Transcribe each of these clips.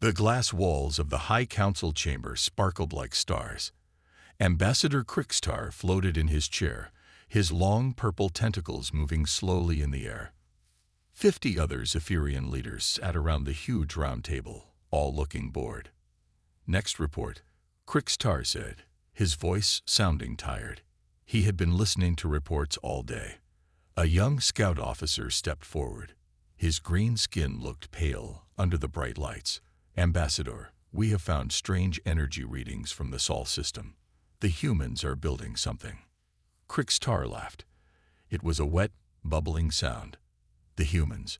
The glass walls of the High Council chamber sparkled like stars. Ambassador Crickstar floated in his chair, his long purple tentacles moving slowly in the air. 50 other Zaphirian leaders sat around the huge round table, all looking bored. "Next report," Crickstar said, his voice sounding tired. He had been listening to reports all day. A young scout officer stepped forward. His green skin looked pale under the bright lights. "Ambassador, we have found strange energy readings from the Sol system. The humans are building something." Crickstar laughed. It was a wet, bubbling sound. The humans,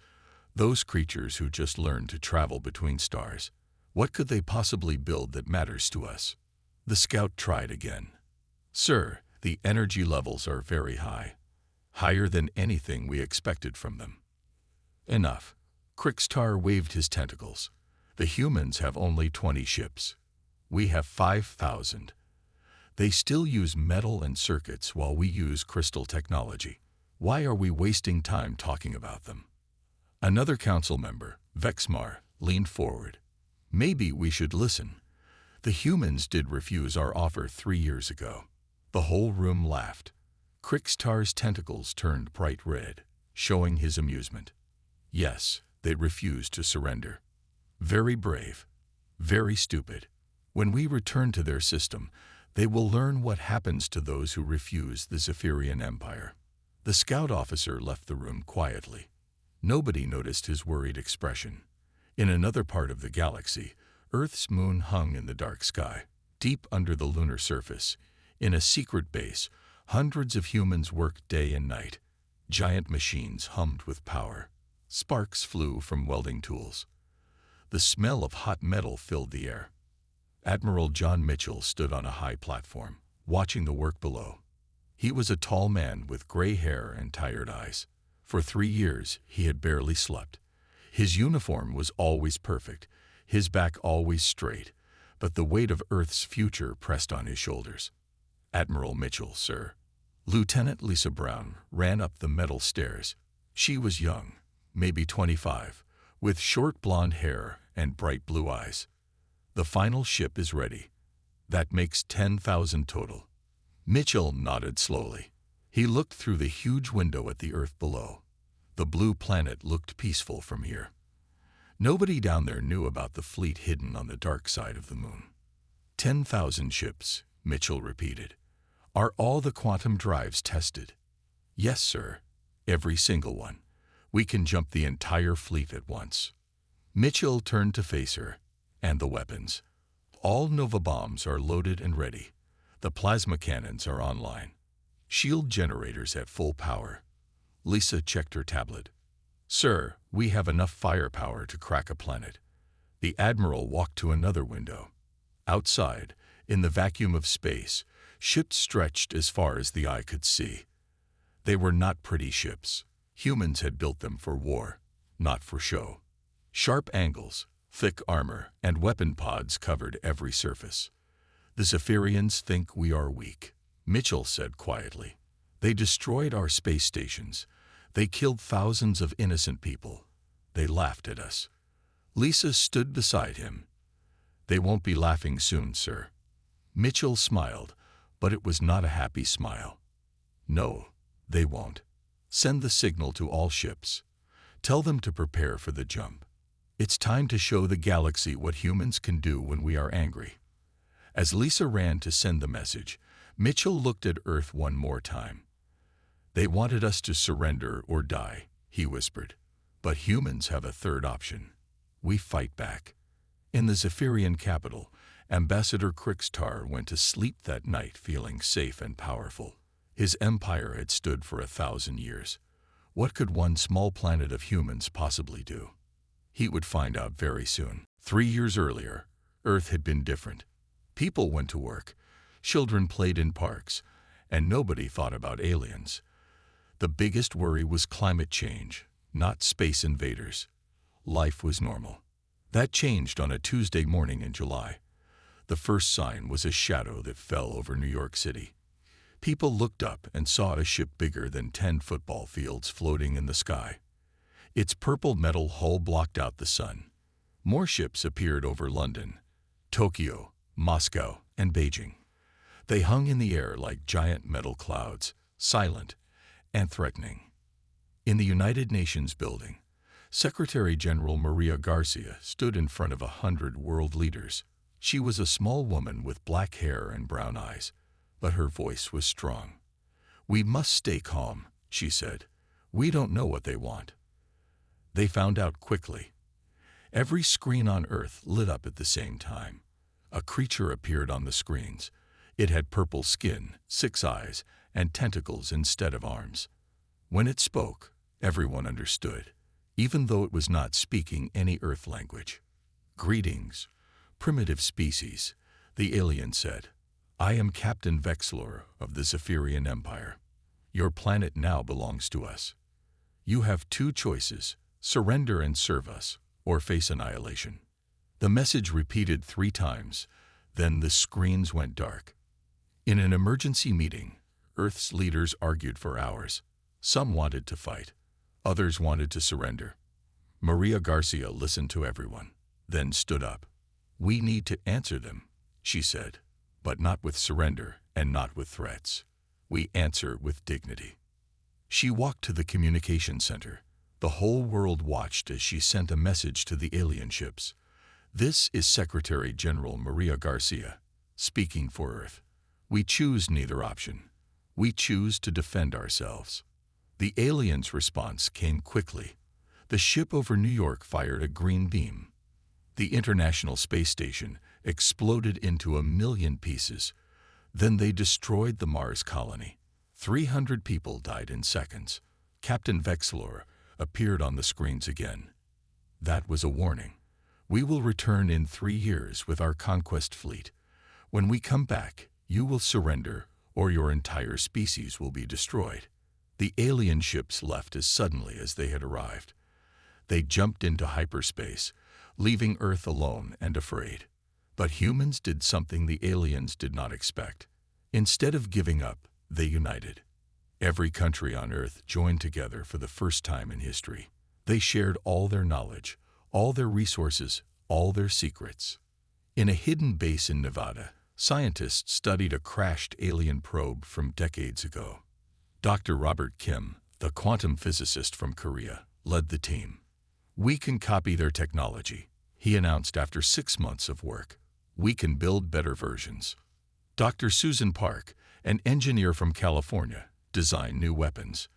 those creatures who just learned to travel between stars. What could they possibly build that matters to us? The scout tried again. "Sir, the energy levels are very high. Higher than anything we expected from them." "Enough." Crickstar waved his tentacles. "The humans have only 20 ships. We have 5,000. They still use metal and circuits while we use crystal technology. Why are we wasting time talking about them?" Another council member, Vexmar, leaned forward. "Maybe we should listen. The humans did refuse our offer 3 years ago." The whole room laughed. Crickstar's tentacles turned bright red, showing his amusement. "Yes, they refused to surrender. Very brave. Very stupid. When we return to their system, they will learn what happens to those who refuse the Zaphirian Empire." The scout officer left the room quietly. Nobody noticed his worried expression. In another part of the galaxy, Earth's moon hung in the dark sky. Deep under the lunar surface, in a secret base, hundreds of humans worked day and night. Giant machines hummed with power. Sparks flew from welding tools. The smell of hot metal filled the air. Admiral John Mitchell stood on a high platform, watching the work below. He was a tall man with gray hair and tired eyes. For 3 years, he had barely slept. His uniform was always perfect, his back always straight, but the weight of Earth's future pressed on his shoulders. "Admiral Mitchell, sir." Lieutenant Lisa Brown ran up the metal stairs. She was young, maybe 25, with short blonde hair and bright blue eyes. "The final ship is ready. That makes 10,000 total." Mitchell nodded slowly. He looked through the huge window at the Earth below. The blue planet looked peaceful from here. Nobody down there knew about the fleet hidden on the dark side of the moon. 10,000 ships, Mitchell repeated. "Are all the quantum drives tested?" "Yes, sir. Every single one. We can jump the entire fleet at once." Mitchell turned to face her. "And the weapons. All Nova bombs are loaded and ready. The plasma cannons are online. Shield generators at full power." Lisa checked her tablet. "Sir, we have enough firepower to crack a planet." The Admiral walked to another window. Outside, in the vacuum of space, ships stretched as far as the eye could see. They were not pretty ships. Humans had built them for war, not for show. Sharp angles, thick armor, and weapon pods covered every surface. "The Zaphirians think we are weak," Mitchell said quietly. "They destroyed our space stations. They killed thousands of innocent people. They laughed at us." Lisa stood beside him. "They won't be laughing soon, sir." Mitchell smiled, but it was not a happy smile. "No, they won't. Send the signal to all ships. Tell them to prepare for the jump. It's time to show the galaxy what humans can do when we are angry." As Lisa ran to send the message, Mitchell looked at Earth one more time. "They wanted us to surrender or die," he whispered. "But humans have a third option. We fight back." In the Zaphirian capital, Ambassador Crickstar went to sleep that night feeling safe and powerful. His empire had stood for 1,000 years. What could one small planet of humans possibly do? He would find out very soon. 3 years earlier, Earth had been different. People went to work, children played in parks, and nobody thought about aliens. The biggest worry was climate change, not space invaders. Life was normal. That changed on a Tuesday morning in July. The first sign was a shadow that fell over New York City. People looked up and saw a ship bigger than 10 football fields floating in the sky. Its purple metal hull blocked out the sun. More ships appeared over London, Tokyo, Moscow, and Beijing. They hung in the air like giant metal clouds, silent and threatening. In the United Nations building, Secretary General Maria Garcia stood in front of 100 world leaders. She was a small woman with black hair and brown eyes, but her voice was strong. "We must stay calm," she said. "We don't know what they want." They found out quickly. Every screen on Earth lit up at the same time. A creature appeared on the screens. It had purple skin, 6 eyes, and tentacles instead of arms. When it spoke, everyone understood, even though it was not speaking any Earth language. "Greetings, primitive species," the alien said. "I am Captain Vexlor of the Zaphirian Empire. Your planet now belongs to us. You have 2 choices: surrender and serve us, or face annihilation." The message repeated 3 times, then the screens went dark. In an emergency meeting, Earth's leaders argued for hours. Some wanted to fight, others wanted to surrender. Maria Garcia listened to everyone, then stood up. "We need to answer them," she said, "but not with surrender and not with threats. We answer with dignity." She walked to the communication center. The whole world watched as she sent a message to the alien ships. "This is Secretary General Maria Garcia, speaking for Earth. We choose neither option. We choose to defend ourselves." The aliens' response came quickly. The ship over New York fired a green beam. The International Space Station exploded into 1,000,000 pieces. Then they destroyed the Mars colony. 300 people died in seconds. Captain Vexlor appeared on the screens again. "That was a warning. We will return in 3 years with our conquest fleet. When we come back, you will surrender or your entire species will be destroyed." The alien ships left as suddenly as they had arrived. They jumped into hyperspace, leaving Earth alone and afraid. But humans did something the aliens did not expect. Instead of giving up, they united. Every country on Earth joined together for the first time in history. They shared all their knowledge, all their resources, all their secrets. In a hidden base in Nevada, scientists studied a crashed alien probe from decades ago. Dr. Robert Kim, the quantum physicist from Korea, led the team. "We can copy their technology," he announced after 6 months of work. "We can build better versions." Dr. Susan Park, an engineer from California, designed new weapons.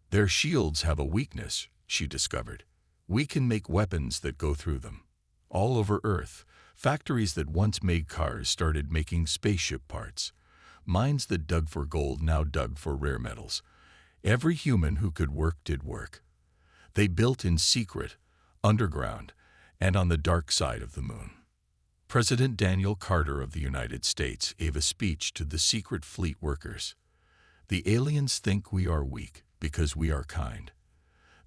"Their shields have a weakness," she discovered. "We can make weapons that go through them." All over Earth, factories that once made cars started making spaceship parts. Mines that dug for gold now dug for rare metals. Every human who could work did work. They built in secret, underground, and on the dark side of the moon. President Daniel Carter of the United States gave a speech to the secret fleet workers. "The aliens think we are weak because we are kind.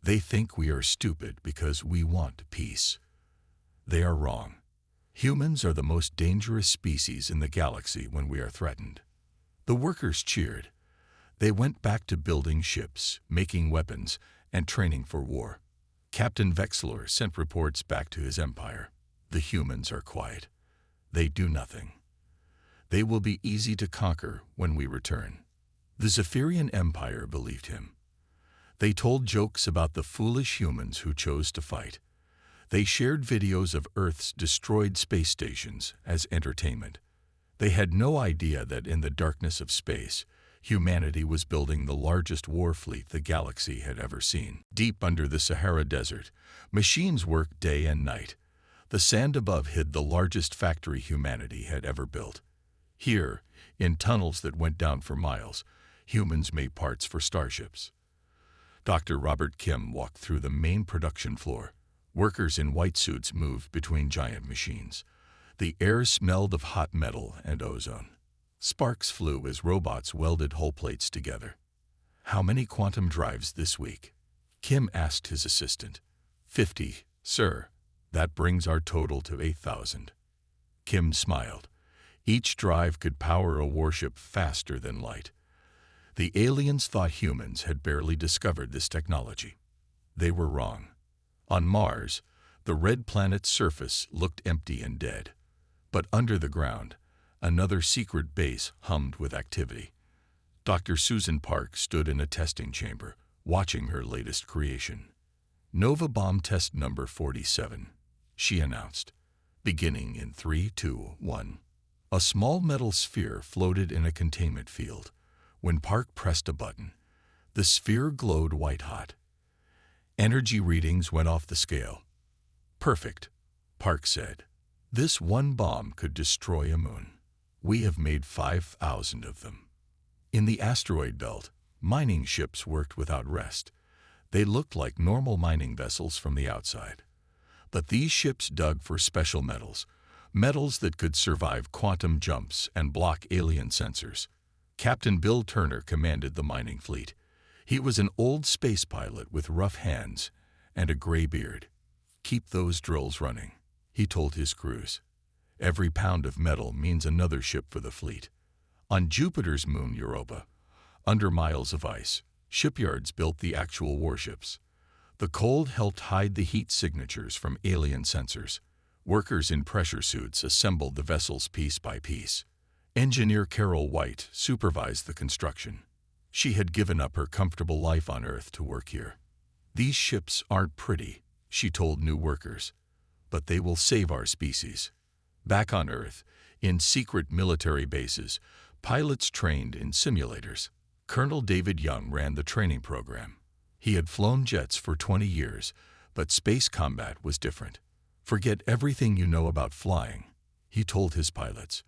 They think we are stupid because we want peace. They are wrong. Humans are the most dangerous species in the galaxy when we are threatened." The workers cheered. They went back to building ships, making weapons, and training for war. Captain Vexlor sent reports back to his empire. "The humans are quiet. They do nothing. They will be easy to conquer when we return." The Zaphirian Empire believed him. They told jokes about the foolish humans who chose to fight. They shared videos of Earth's destroyed space stations as entertainment. They had no idea that in the darkness of space, humanity was building the largest war fleet the galaxy had ever seen. Deep under the Sahara Desert, machines worked day and night. The sand above hid the largest factory humanity had ever built. Here, in tunnels that went down for miles, humans made parts for starships. Dr. Robert Kim walked through the main production floor. Workers in white suits moved between giant machines. The air smelled of hot metal and ozone. Sparks flew as robots welded hull plates together. "How many quantum drives this week?" Kim asked his assistant. 50, sir. That brings our total to 8,000. Kim smiled. Each drive could power a warship faster than light. The aliens thought humans had barely discovered this technology. They were wrong. On Mars, The red planet's surface looked empty and dead. But under the ground, another secret base hummed with activity. Dr. Susan Park stood in a testing chamber, watching her latest creation. Nova Bomb Test Number 47, she announced. Beginning in 3, 2, 1. A small metal sphere floated in a containment field. When Park pressed a button, the sphere glowed white-hot. Energy readings went off the scale. Perfect, Park said. This one bomb could destroy a moon. We have made 5,000 of them. In the asteroid belt, mining ships worked without rest. They looked like normal mining vessels from the outside. But these ships dug for special metals, metals that could survive quantum jumps and block alien sensors. Captain Bill Turner commanded the mining fleet. He was an old space pilot with rough hands and a gray beard. "Keep those drills running," he told his crews. "Every pound of metal means another ship for the fleet." On Jupiter's moon Europa, under miles of ice, shipyards built the actual warships. The cold helped hide the heat signatures from alien sensors. Workers in pressure suits assembled the vessels piece by piece. Engineer Carol White supervised the construction. She had given up her comfortable life on Earth to work here. "These ships aren't pretty," she told new workers, "but they will save our species." Back on Earth, in secret military bases, pilots trained in simulators. Colonel David Young ran the training program. He had flown jets for 20 years, but space combat was different. "Forget everything you know about flying," he told his pilots.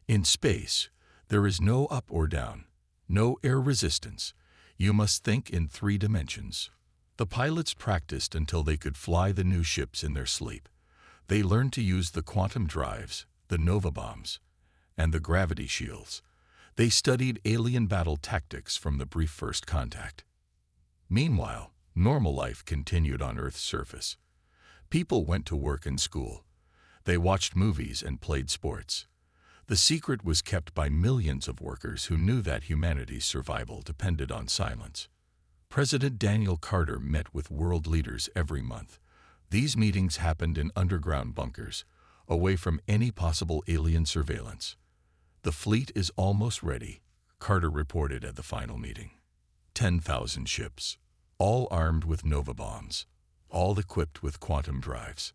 "In space, there is no up or down, no air resistance. You must think in 3 dimensions." The pilots practiced until they could fly the new ships in their sleep. They learned to use the quantum drives, the nova bombs, and the gravity shields. They studied alien battle tactics from the brief first contact. Meanwhile, normal life continued on Earth's surface. People went to work and school. They watched movies and played sports. The secret was kept by millions of workers who knew that humanity's survival depended on silence. President Daniel Carter met with world leaders every month. These meetings happened in underground bunkers, away from any possible alien surveillance. "The fleet is almost ready," Carter reported at the final meeting. 10,000 ships, all armed with nova bombs, all equipped with quantum drives.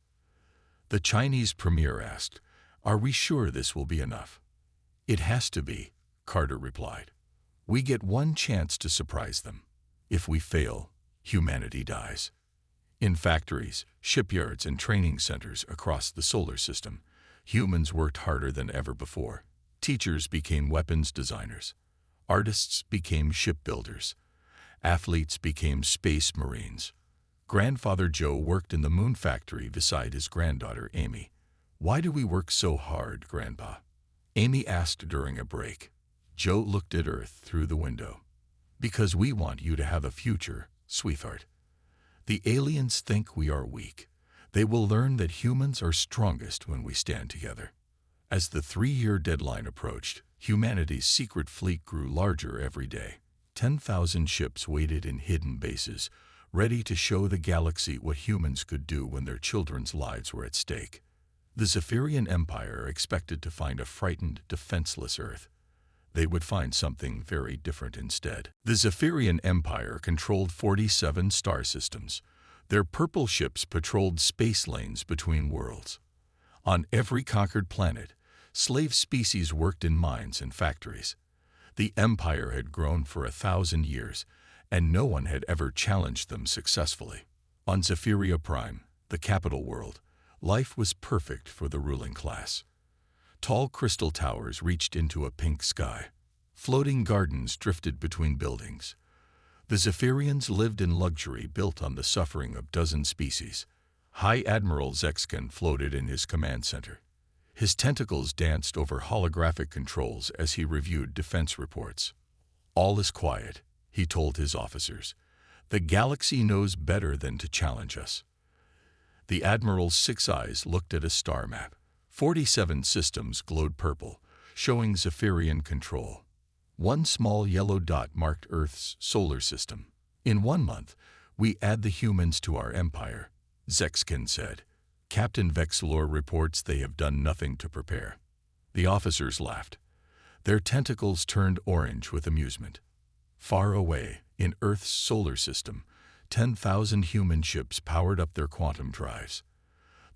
The Chinese premier asked, "Are we sure this will be enough?" "It has to be," Carter replied. "We get one chance to surprise them. If we fail, humanity dies." In factories, shipyards, and training centers across the solar system, humans worked harder than ever before. Teachers became weapons designers. Artists became shipbuilders. Athletes became space marines. Grandfather Joe worked in the moon factory beside his granddaughter Amy. "Why do we work so hard, Grandpa?" Amy asked during a break. Joe looked at Earth through the window. "Because we want you to have a future, sweetheart. The aliens think we are weak. They will learn that humans are strongest when we stand together." As the 3-year deadline approached, humanity's secret fleet grew larger every day. 10,000 ships waited in hidden bases, ready to show the galaxy what humans could do when their children's lives were at stake. The Zaphirian Empire expected to find a frightened, defenseless Earth. They would find something very different instead. The Zaphirian Empire controlled 47 star systems. Their purple ships patrolled space lanes between worlds. On every conquered planet, slave species worked in mines and factories. The empire had grown for 1,000 years, and no one had ever challenged them successfully. On Zaphiria Prime, the capital world, life was perfect for the ruling class. Tall crystal towers reached into a pink sky. Floating gardens drifted between buildings. The Zaphirians lived in luxury built on the suffering of dozen species. High Admiral Zexkin floated in his command center. His tentacles danced over holographic controls as he reviewed defense reports. "All is quiet," he told his officers. "The galaxy knows better than to challenge us." The Admiral's 6 eyes looked at a star map. 47 systems glowed purple, showing Zaphirian control. One small yellow dot marked Earth's solar system. "In 1 month, we add the humans to our empire," Zexkin said. Captain Vexilor reports they have done nothing to prepare. The officers laughed. Their tentacles turned orange with amusement. Far away, in Earth's solar system, 10,000 human ships powered up their quantum drives.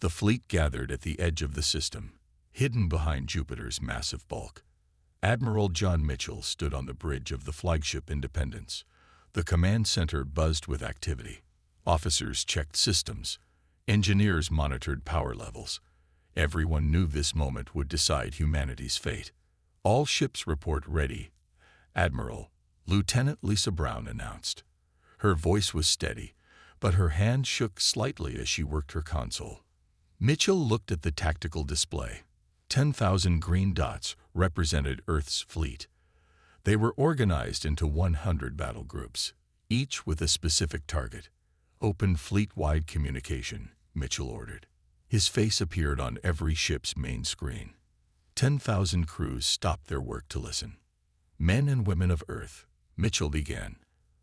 The fleet gathered at the edge of the system, hidden behind Jupiter's massive bulk. Admiral John Mitchell stood on the bridge of the flagship Independence. The command center buzzed with activity. Officers checked systems. Engineers monitored power levels. Everyone knew this moment would decide humanity's fate. All ships report ready, Admiral. Lieutenant Lisa Brown announced. Her voice was steady, but her hand shook slightly as she worked her console. Mitchell looked at the tactical display. 10,000 green dots represented Earth's fleet. They were organized into 100 battle groups, each with a specific target. Open fleet-wide communication, Mitchell ordered. His face appeared on every ship's main screen. 10,000 crews stopped their work to listen. Men and women of Earth, Mitchell began.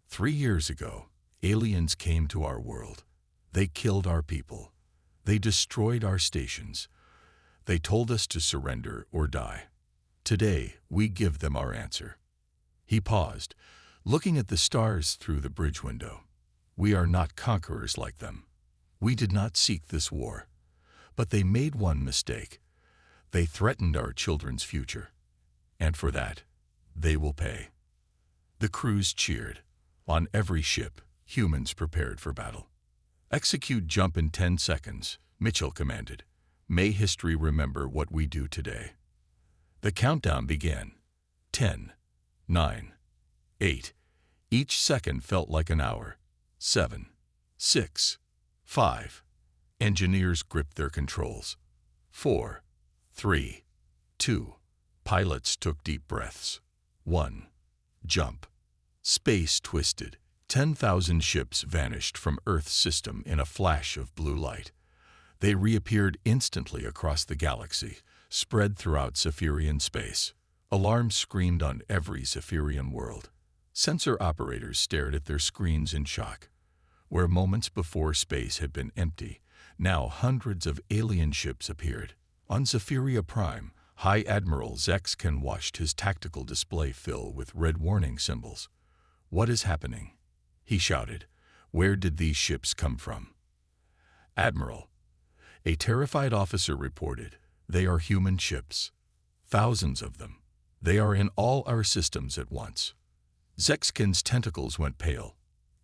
3 years ago, aliens came to our world. They killed our people. They destroyed our stations. They told us to surrender or die. Today, we give them our answer. He paused, looking at the stars through the bridge window. We are not conquerors like them. We did not seek this war. But they made one mistake. They threatened our children's future. And for that, they will pay. The crews cheered. On every ship, humans prepared for battle. Execute jump in 10 seconds, Mitchell commanded. May history remember what we do today. The countdown began. 10, 9, 8. Each second felt like an hour. 7, 6, 5. Engineers gripped their controls. 4, 3, 2. Pilots took deep breaths. 1. Jump. Space twisted. 10,000 ships vanished from Earth's system in a flash of blue light. They reappeared instantly across the galaxy, spread throughout Zaphirian space. Alarms screamed on every Zaphirian world. Sensor operators stared at their screens in shock. Where moments before space had been empty, now hundreds of alien ships appeared. On Zaphiria Prime, High Admiral Zexken watched his tactical display fill with red warning symbols. "What is happening?" he shouted. "Where did these ships come from?" "Admiral," a terrified officer reported, "they are human ships. Thousands of them. They are in all our systems at once." Zexken's tentacles went pale.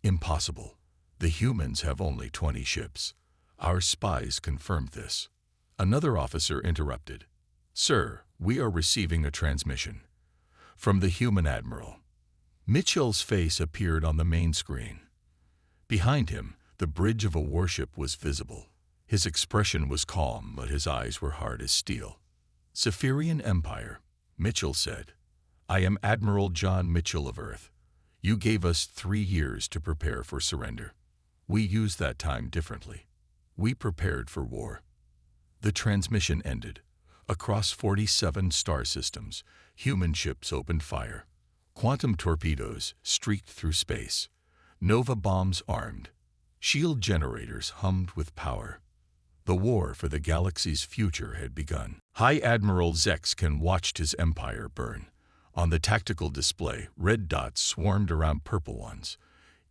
"Impossible. The humans have only 20 ships. Our spies confirmed this." Another officer interrupted. "Sir, we are receiving a transmission from the human admiral." Mitchell's face appeared on the main screen. Behind him, the bridge of a warship was visible. His expression was calm, but his eyes were hard as steel. "Zaphirian Empire," Mitchell said. "I am Admiral John Mitchell of Earth. You gave us 3 years to prepare for surrender. We used that time differently. We prepared for war." The transmission ended. Across 47 star systems, human ships opened fire. Quantum torpedoes streaked through space. Nova bombs armed. Shield generators hummed with power. The war for the galaxy's future had begun. High Admiral Zexken watched his empire burn. On the tactical display, red dots swarmed around purple ones.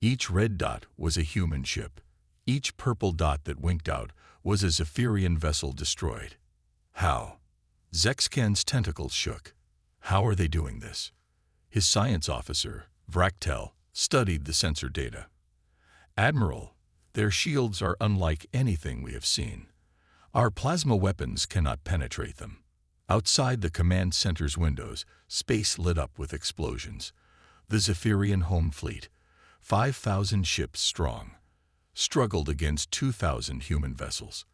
Each red dot was a human ship. Each purple dot that winked out was a Zaphirian vessel destroyed. How? Zexken's tentacles shook. How are they doing this? His science officer, Vractel, studied the sensor data. "Admiral, their shields are unlike anything we have seen. Our plasma weapons cannot penetrate them." Outside the command center's windows, space lit up with explosions. The Zaphirian home fleet, 5,000 ships strong, struggled against 2,000 human vessels.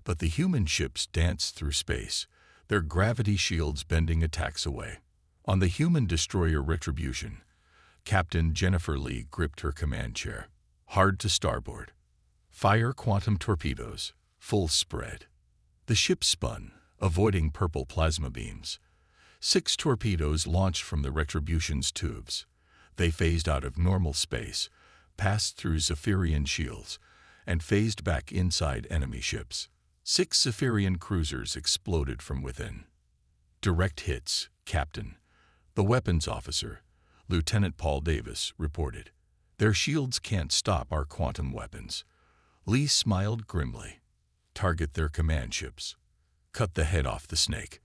But the human ships danced through space, their gravity shields bending attacks away. On the human destroyer Retribution, Captain Jennifer Lee gripped her command chair. "Hard to starboard. Fire quantum torpedoes, full spread." The ship spun, avoiding purple plasma beams. 6 torpedoes launched from the Retribution's tubes. They phased out of normal space, passed through Zaphirian shields, and phased back inside enemy ships. 6 Zaphirian cruisers exploded from within. Direct hits, Captain. The weapons officer, Lieutenant Paul Davis, reported. Their shields can't stop our quantum weapons. Lee smiled grimly. Target their command ships. Cut the head off the snake.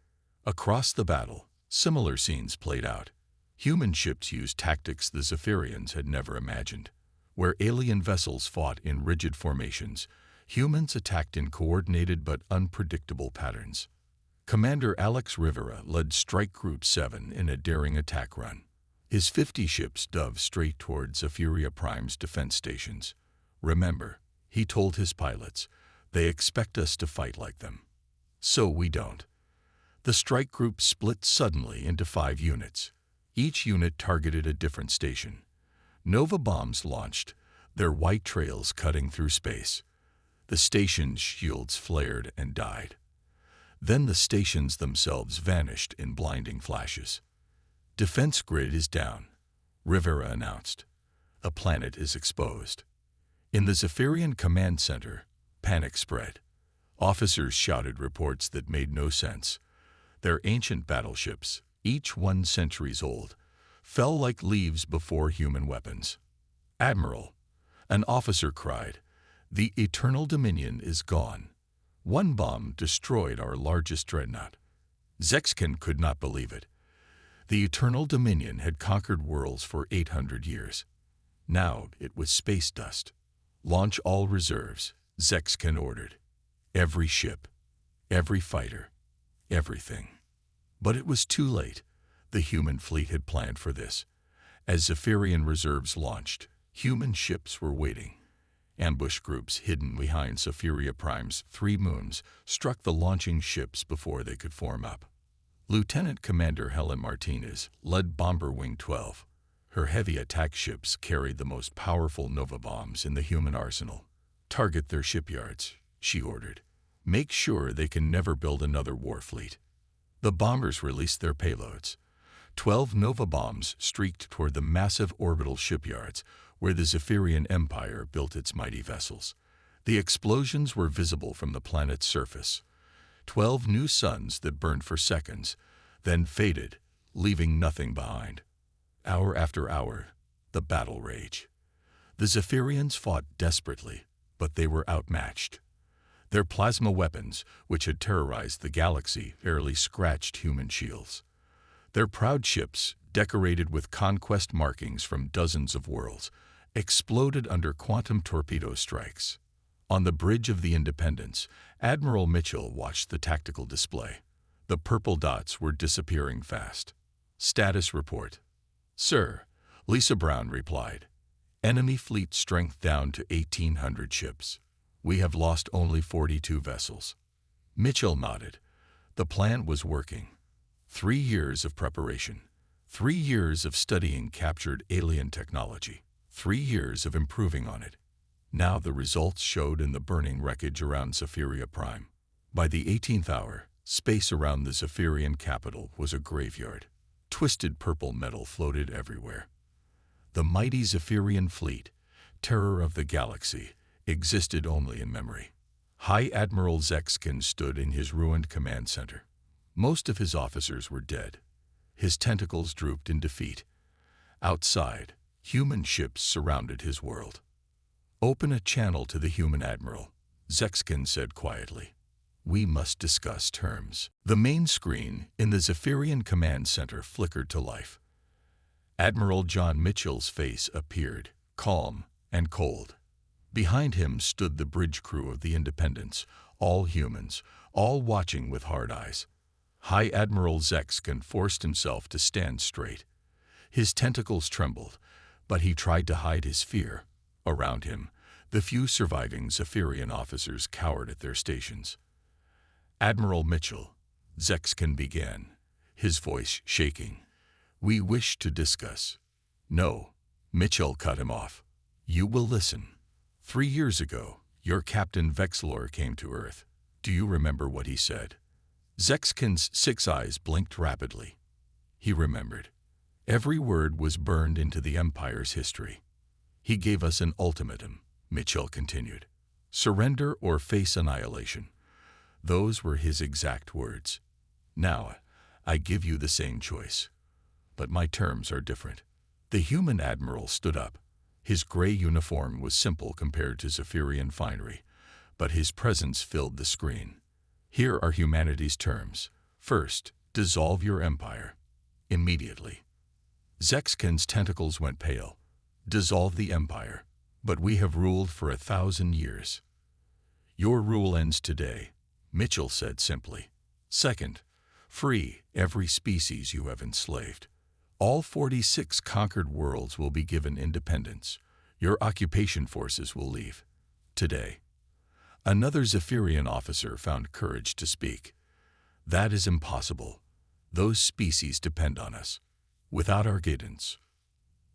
Across the battle, similar scenes played out. Human ships used tactics the Zaphirians had never imagined. Where alien vessels fought in rigid formations, humans attacked in coordinated but unpredictable patterns. Commander Alex Rivera led Strike Group 7 in a daring attack run. His 50 ships dove straight toward Zaphiria Prime's defense stations. Remember, he told his pilots, they expect us to fight like them. So we don't. The strike group split suddenly into 5 units. Each unit targeted a different station. Nova bombs launched, their white trails cutting through space. The station's shields flared and died. Then the stations themselves vanished in blinding flashes. Defense grid is down, Rivera announced. A planet is exposed. In the Zaphirian command center, panic spread. Officers shouted reports that made no sense. Their ancient battleships, each 1 century old, fell like leaves before human weapons. Admiral, an officer cried, the Eternal Dominion is gone. 1 bomb destroyed our largest dreadnought. Zexkin could not believe it. The Eternal Dominion had conquered worlds for 800 years. Now it was space dust. Launch all reserves, Zexkin ordered. Every ship, every fighter, everything. But it was too late. The human fleet had planned for this. As Zaphirian reserves launched, human ships were waiting. Ambush groups hidden behind Zaphiria Prime's 3 moons struck the launching ships before they could form up. Lieutenant Commander Helen Martinez led Bomber Wing 12. Her heavy attack ships carried the most powerful Nova bombs in the human arsenal. Target their shipyards, she ordered. Make sure they can never build another war fleet. The bombers released their payloads. 12 Nova bombs streaked toward the massive orbital shipyards where the Zaphirian Empire built its mighty vessels. The explosions were visible from the planet's surface. 12 new suns that burned for seconds, then faded, leaving nothing behind. Hour after hour, the battle raged. The Zaphirians fought desperately, but they were outmatched. Their plasma weapons, which had terrorized the galaxy, barely scratched human shields. Their proud ships, decorated with conquest markings from dozens of worlds, exploded under quantum torpedo strikes. On the bridge of the Independence, Admiral Mitchell watched the tactical display. The purple dots were disappearing fast. Status report. Sir, Lisa Brown replied. Enemy fleet strength down to 1,800 ships. We have lost only 42 vessels. Mitchell nodded. The plan was working. 3 years of preparation. 3 years of studying captured alien technology. 3 years of improving on it. Now the results showed in the burning wreckage around Zaphiria Prime. By the 18th hour, space around the Zaphirian capital was a graveyard. Twisted purple metal floated everywhere. The mighty Zaphirian fleet, terror of the galaxy, existed only in memory. High Admiral Zexkin stood in his ruined command center. Most of his officers were dead. His tentacles drooped in defeat. Outside, human ships surrounded his world. Open a channel to the human admiral, Zexkin said quietly. We must discuss terms. The main screen in the Zaphirian command center flickered to life. Admiral John Mitchell's face appeared, calm and cold. Behind him stood the bridge crew of the Independence, all humans, all watching with hard eyes. High Admiral Zexkin forced himself to stand straight. His tentacles trembled, but he tried to hide his fear. Around him, the few surviving Zaphirian officers cowered at their stations. Admiral Mitchell, Zexkin began, his voice shaking. We wish to discuss. No, Mitchell cut him off. You will listen. 3 years ago, your Captain Vexlor came to Earth. Do you remember what he said? Zexkin's 6 eyes blinked rapidly. He remembered. Every word was burned into the Empire's history. He gave us an ultimatum, Mitchell continued. Surrender or face annihilation. Those were his exact words. Now, I give you the same choice. But my terms are different. The human admiral stood up. His gray uniform was simple compared to Zaphirian finery, but his presence filled the screen. Here are humanity's terms. First, dissolve your empire. Immediately. Zexkin's tentacles went pale. Dissolve the empire. But we have ruled for 1,000 years. Your rule ends today, Mitchell said simply. Second, free every species you have enslaved. All 46 conquered worlds will be given independence. Your occupation forces will leave. Today. Another Zaphirian officer found courage to speak. That is impossible. Those species depend on us. Without our guidance,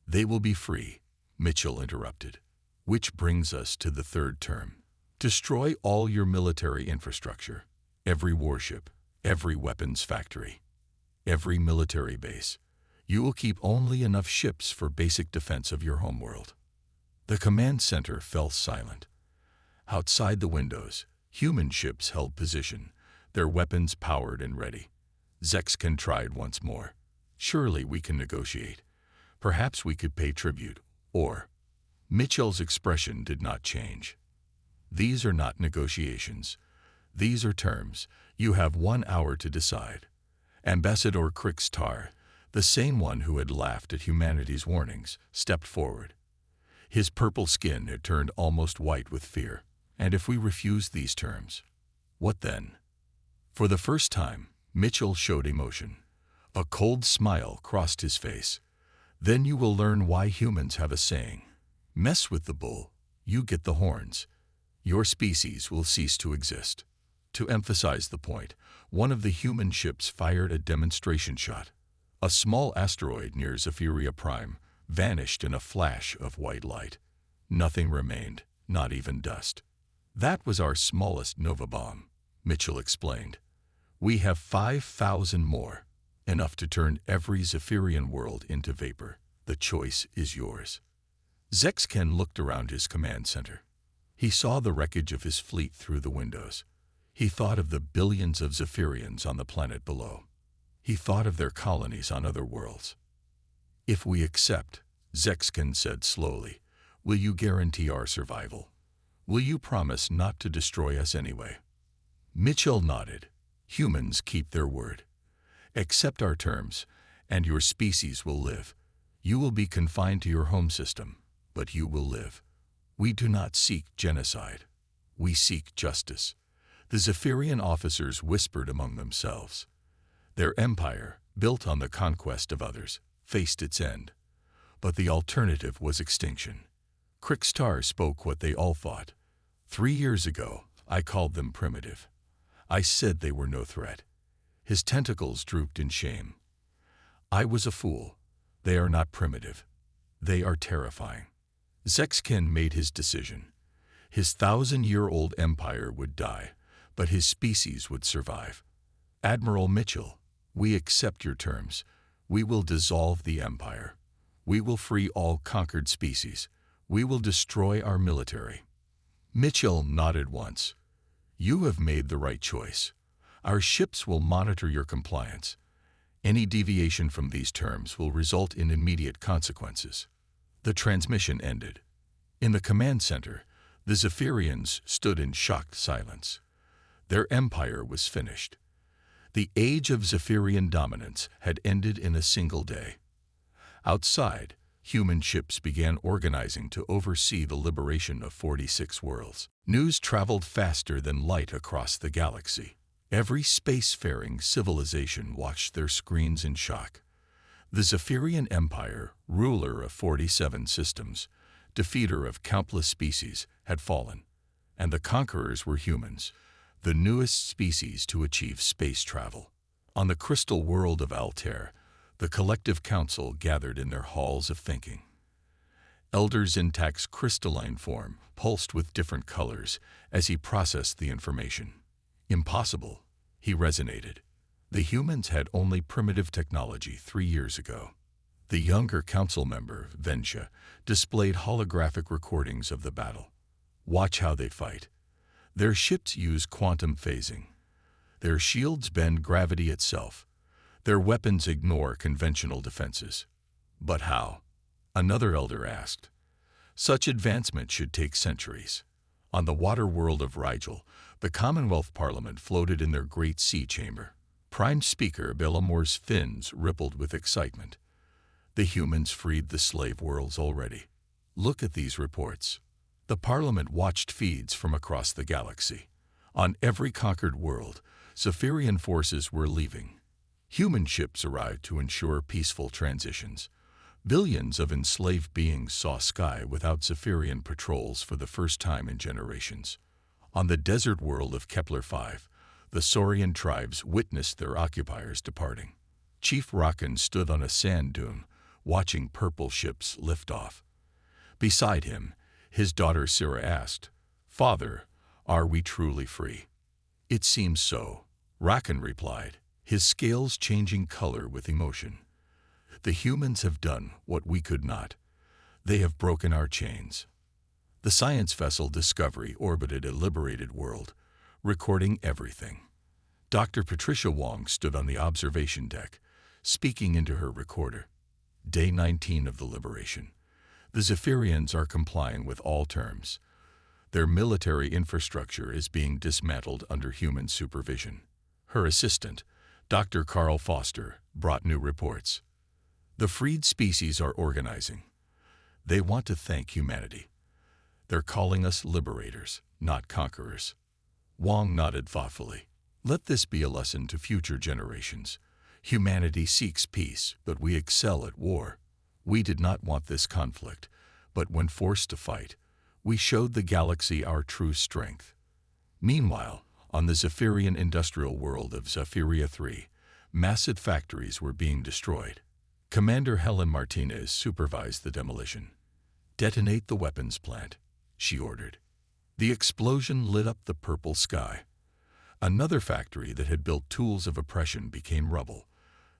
they will be free, Mitchell interrupted. Which brings us to the third term. Destroy all your military infrastructure. Every warship, every weapons factory, every military base. You will keep only enough ships for basic defense of your homeworld. The command center fell silent. Outside the windows, human ships held position, their weapons powered and ready. Zexkin tried once more. Surely we can negotiate. Perhaps we could pay tribute, or... Mitchell's expression did not change. These are not negotiations. These are terms. You have 1 hour to decide. Ambassador Krikstar, the same one who had laughed at humanity's warnings, stepped forward. His purple skin had turned almost white with fear. And if we refuse these terms, what then? For the first time, Mitchell showed emotion. A cold smile crossed his face. Then you will learn why humans have a saying. Mess with the bull, you get the horns. Your species will cease to exist. To emphasize the point, one of the human ships fired a demonstration shot. A small asteroid near Zaphiria Prime vanished in a flash of white light. Nothing remained, not even dust. That was our smallest nova bomb, Mitchell explained. We have 5,000 more, enough to turn every Zaphirian world into vapor. The choice is yours. Zexkin looked around his command center. He saw the wreckage of his fleet through the windows. He thought of the billions of Zaphirians on the planet below. He thought of their colonies on other worlds. If we accept, Zexkin said slowly, will you guarantee our survival? Will you promise not to destroy us anyway? Mitchell nodded. Humans keep their word. Accept our terms, and your species will live. You will be confined to your home system, but you will live. We do not seek genocide. We seek justice. The Zaphirian officers whispered among themselves. Their empire, built on the conquest of others, faced its end. But the alternative was extinction. Krikstar spoke what they all thought. 3 years ago, I called them primitive. I said they were no threat. His tentacles drooped in shame. I was a fool. They are not primitive. They are terrifying. Zexkin made his decision. His 1,000-year-old empire would die, but his species would survive. Admiral Mitchell, we accept your terms. We will dissolve the empire. We will free all conquered species. We will destroy our military. Mitchell nodded once. You have made the right choice. Our ships will monitor your compliance. Any deviation from these terms will result in immediate consequences. The transmission ended. In the command center, the Zaphirians stood in shocked silence. Their empire was finished. The age of Zaphirian dominance had ended in a single day. Outside, human ships began organizing to oversee the liberation of 46 worlds. News traveled faster than light across the galaxy. Every spacefaring civilization watched their screens in shock. The Zaphirian Empire, ruler of 47 systems, defeater of countless species, had fallen, and the conquerors were humans, the newest species to achieve space travel. On the crystal world of Altair, the collective council gathered in their halls of thinking. Elder Zintak's crystalline form pulsed with different colors as he processed the information. Impossible, he resonated. The humans had only primitive technology 3 years ago. The younger council member, Vensha, displayed holographic recordings of the battle. Watch how they fight. Their ships use quantum phasing, Their shields bend gravity itself. Their weapons ignore conventional defenses. But how? Another elder asked. Such advancement should take centuries. On the water world of Rigel, the Commonwealth Parliament floated in their great sea chamber. Prime Speaker Bellamore's fins rippled with excitement. The humans freed the slave worlds already. Look at these reports. The Parliament watched feeds from across the galaxy. On every conquered world, Zaphirian forces were leaving. Human ships arrived to ensure peaceful transitions. Billions of enslaved beings saw sky without Zaphirian patrols for the first time in generations. On the desert world of Kepler 5, the Saurian tribes witnessed their occupiers departing. Chief Rakan stood on a sand dune, watching purple ships lift off. Beside him, his daughter Syrah asked, "Father, are we truly free?" "It seems so," Rakan replied, his scales changing color with emotion. "The humans have done what we could not. They have broken our chains." The science vessel Discovery orbited a liberated world, recording everything. Dr. Patricia Wong stood on the observation deck, speaking into her recorder. Day 19 of the liberation. The Zaphirians are complying with all terms. Their military infrastructure is being dismantled under human supervision. Her assistant, Dr. Carl Foster, brought new reports. The freed species are organizing. They want to thank humanity. They're calling us liberators, not conquerors. Wong nodded thoughtfully. Let this be a lesson to future generations. Humanity seeks peace, but we excel at war. We did not want this conflict, but when forced to fight, we showed the galaxy our true strength. Meanwhile, on the Zaphirian industrial world of Zaphiria 3, massive factories were being destroyed. Commander Helen Martinez supervised the demolition. "Detonate the weapons plant," she ordered. The explosion lit up the purple sky. Another factory that had built tools of oppression became rubble.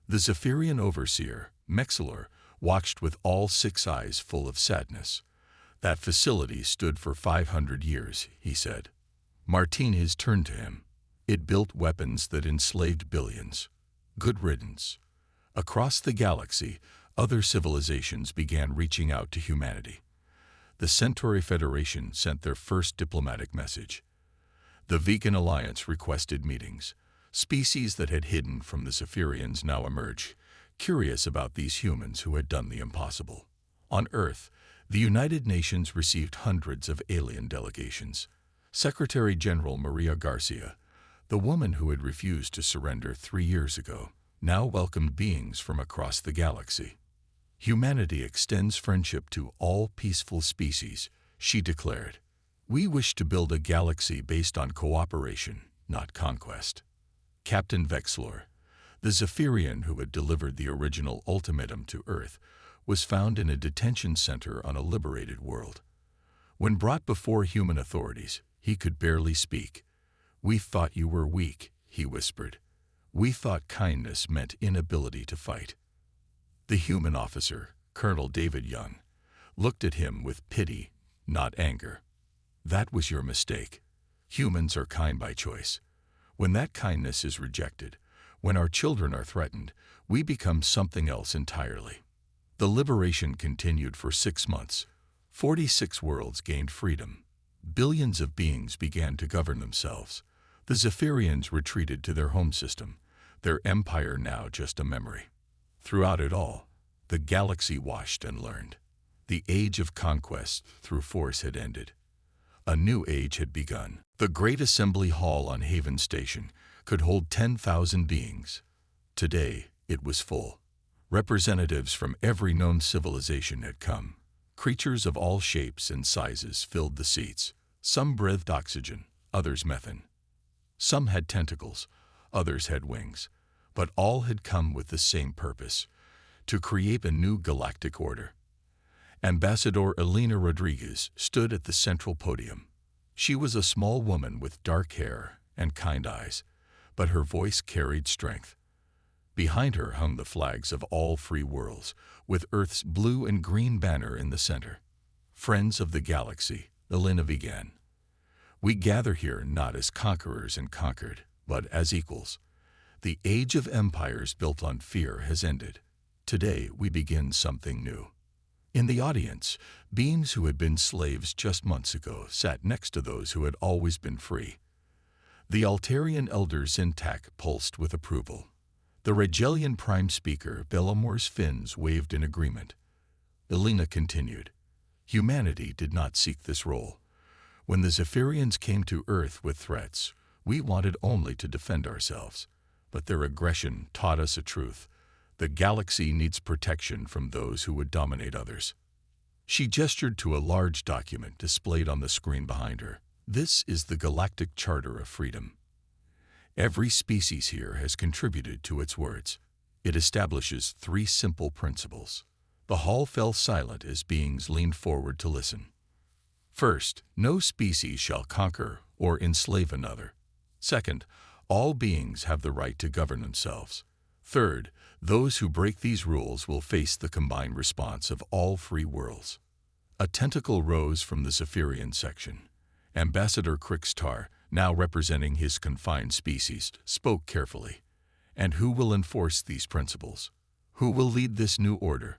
The Zaphirian overseer, Mexilor, watched with all 6 eyes full of sadness. "That facility stood for 500 years, he said. Martinez turned to him. "It built weapons that enslaved billions. Good riddance." Across the galaxy, other civilizations began reaching out to humanity. The Centauri Federation sent their first diplomatic message. The Vegan Alliance requested meetings. Species that had hidden from the Zaphirians now emerged, curious about these humans who had done the impossible. On Earth, the United Nations received hundreds of alien delegations. Secretary General Maria Garcia, the woman who had refused to surrender 3 years ago, now welcomed beings from across the galaxy. "Humanity extends friendship to all peaceful species," she declared. "We wish to build a galaxy based on cooperation, not conquest." Captain Vexlor, the Zaphirian who had delivered the original ultimatum to Earth, was found in a detention center on a liberated world. When brought before human authorities, he could barely speak. "We thought you were weak," he whispered. "We thought kindness meant inability to fight." The human officer, Colonel David Young, looked at him with pity, not anger. "That was your mistake. Humans are kind by choice. When that kindness is rejected, when our children are threatened, we become something else entirely." The liberation continued for 6 months. 46 worlds gained freedom. Billions of beings began to govern themselves. The Zaphirians retreated to their home system, their empire now just a memory. Throughout it all, the galaxy watched and learned. The age of conquest through force had ended. A new age had begun. The great assembly hall on Haven Station could hold 10,000 beings. Today, it was full. Representatives from every known civilization had come. Creatures of all shapes and sizes filled the seats. Some breathed oxygen, others methane. Some had tentacles, others had wings. But all had come with the same purpose: to create a new galactic order. Ambassador Elena Rodriguez stood at the central podium. She was a small woman with dark hair and kind eyes, but her voice carried strength. Behind her hung the flags of all free worlds, with Earth's blue and green banner in the center. "Friends of the galaxy," Elena began. "We gather here not as conquerors and conquered, but as equals. The age of empires built on fear has ended. Today we begin something new. In the audience, beings who had been slaves just months ago sat next to those who had always been free. The Altarian elder Zintak pulsed with approval. The Regelian prime speaker Bellamor's fins waved in agreement. Elena continued. Humanity did not seek this role. When the Zaphirians came to Earth with threats, we wanted only to defend ourselves. But their aggression taught us a truth. The galaxy needs protection from those who would dominate others. She gestured to a large document displayed on the screen behind her. This is the Galactic Charter of Freedom. Every species here has contributed to its words. It establishes 3 simple principles. The hall fell silent as beings leaned forward to listen. First, no species shall conquer or enslave another. Second, all beings have the right to govern themselves. Third, those who break these rules will face the combined response of all free worlds. A tentacle rose from the Zaphirian section. Ambassador Krixtar, now representing his confined species, spoke carefully. And who will enforce these principles? Who will lead this new order?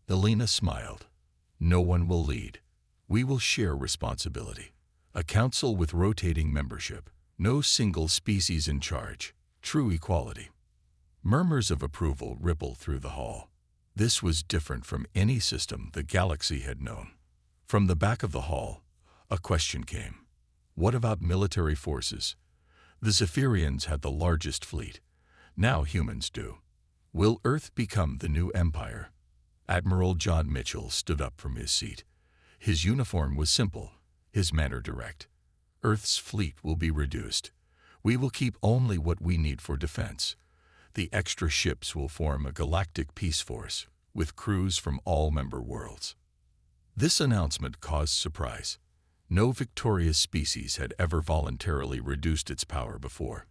Elena smiled. No one will lead. We will share responsibility. A council with rotating membership. No single species in charge. True equality. Murmurs of approval rippled through the hall. This was different from any system the galaxy had known. From the back of the hall, a question came. What about military forces? The Zaphirians had the largest fleet. Now humans do. Will Earth become the new empire? Admiral John Mitchell stood up from his seat. His uniform was simple, his manner direct. Earth's fleet will be reduced. We will keep only what we need for defense. The extra ships will form a galactic peace force, with crews from all member worlds. This announcement caused surprise. No victorious species had ever voluntarily reduced its power before.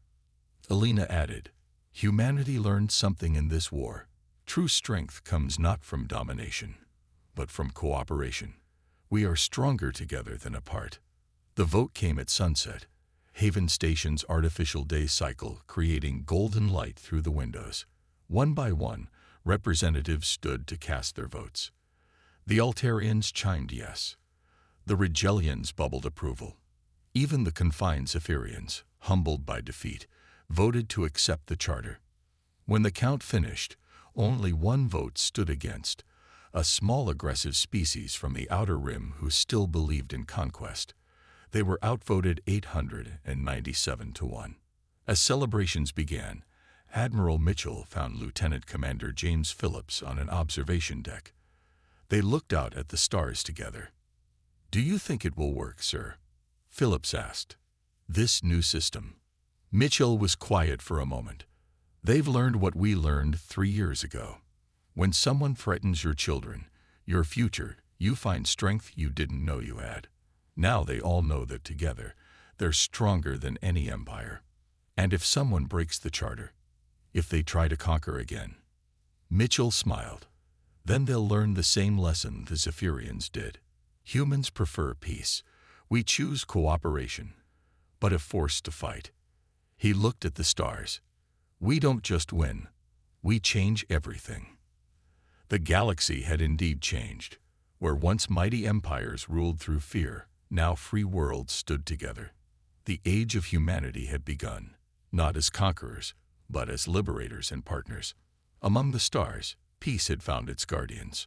Elena added, humanity learned something in this war. True strength comes not from domination, but from cooperation. We are stronger together than apart. The vote came at sunset, Haven Station's artificial day cycle creating golden light through the windows. One by one, representatives stood to cast their votes. The Altarians chimed yes. The Regelians bubbled approval. Even the confined Zaphirians, humbled by defeat, voted to accept the charter. When the count finished, only one vote stood against, a small aggressive species from the Outer Rim who still believed in conquest. They were outvoted 897 to 1. As celebrations began, Admiral Mitchell found Lieutenant Commander James Phillips on an observation deck. They looked out at the stars together. Do you think it will work, sir? Phillips asked. This new system. Mitchell was quiet for a moment. They've learned what we learned 3 years ago. When someone threatens your children, your future, you find strength you didn't know you had. Now they all know that together, they're stronger than any empire. And if someone breaks the charter, if they try to conquer again, Mitchell smiled. Then they'll learn the same lesson the Zaphirians did. Humans prefer peace. We choose cooperation, but if forced to fight. He looked at the stars. We don't just win, we change everything. The galaxy had indeed changed. Where once mighty empires ruled through fear, now free worlds stood together. The age of humanity had begun, not as conquerors, but as liberators and partners. Among the stars, peace had found its guardians.